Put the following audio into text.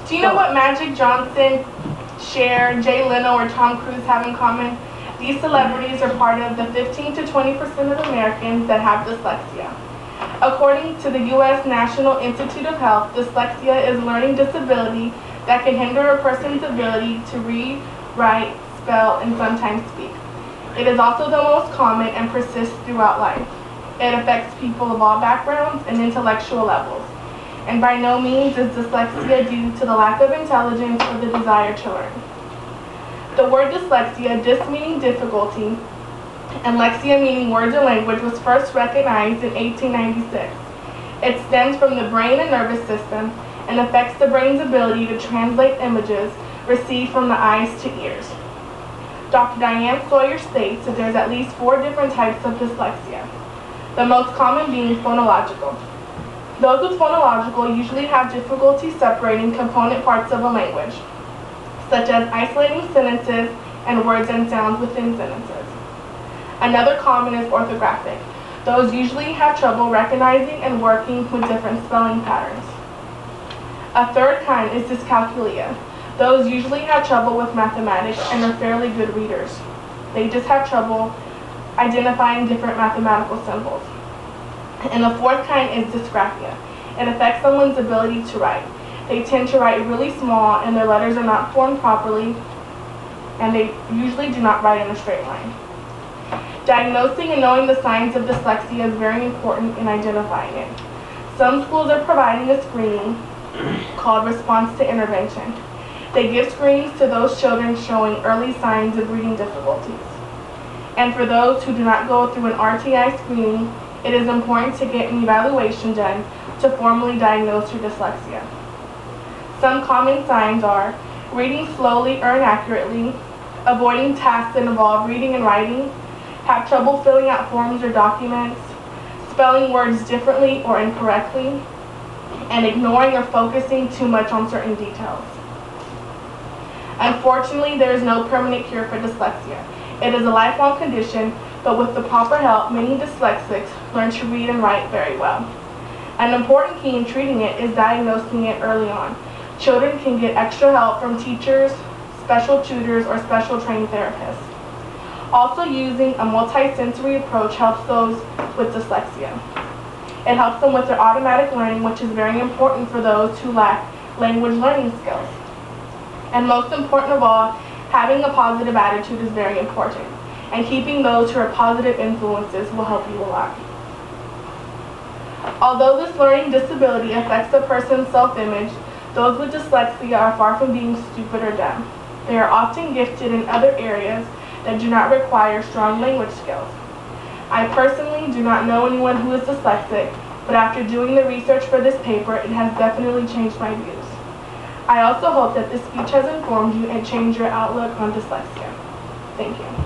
Do you know what Magic Johnson, Cher, Jay Leno, or Tom Cruise have in common? These celebrities are part of the 15 to 20% of Americans that have dyslexia. According to the U.S. National Institute of Health, dyslexia is a learning disability that can hinder a person's ability to read, write, spell, and sometimes speak. It is also the most common and persists throughout life. It affects people of all backgrounds and intellectual levels. And by no means is dyslexia due to the lack of intelligence or the desire to learn. The word dyslexia, dys meaning difficulty, and lexia meaning words or language, was first recognized in 1896. It stems from the brain and nervous system and affects the brain's ability to translate images received from the eyes to ears. Dr. Diane Sawyer states that there's at least 4 different types of dyslexia, the most common being phonological. Those with phonological usually have difficulty separating component parts of a language, such as isolating sentences and words and sounds within sentences. Another common is orthographic. Those usually have trouble recognizing and working with different spelling patterns. A third kind is dyscalculia. Those usually have trouble with mathematics and are fairly good readers. They just have trouble identifying different mathematical symbols. And the fourth kind is dysgraphia. It affects someone's ability to write. They tend to write really small and their letters are not formed properly, and they usually do not write in a straight line. Diagnosing and knowing the signs of dyslexia is very important in identifying it. Some schools are providing a screening called response to intervention. They give screenings to those children showing early signs of reading difficulties. And for those who do not go through an RTI screening, it is important to get an evaluation done to formally diagnose your dyslexia. Some common signs are reading slowly or inaccurately, avoiding tasks that involve reading and writing, have trouble filling out forms or documents, spelling words differently or incorrectly, and ignoring or focusing too much on certain details. Unfortunately, there is no permanent cure for dyslexia. It is a lifelong condition, but with the proper help, many dyslexics learn to read and write very well. An important key in treating it is diagnosing it early on. Children can get extra help from teachers, special tutors, or special trained therapists. Also, using a multi-sensory approach helps those with dyslexia. It helps them with their automatic learning, which is very important for those who lack language learning skills. And most important of all, having a positive attitude is very important. And keeping those who are positive influences will help you a lot. Although this learning disability affects a person's self-image, those with dyslexia are far from being stupid or dumb. They are often gifted in other areas that do not require strong language skills. I personally do not know anyone who is dyslexic, but after doing the research for this paper, it has definitely changed my views. I also hope that this speech has informed you and changed your outlook on dyslexia. Thank you.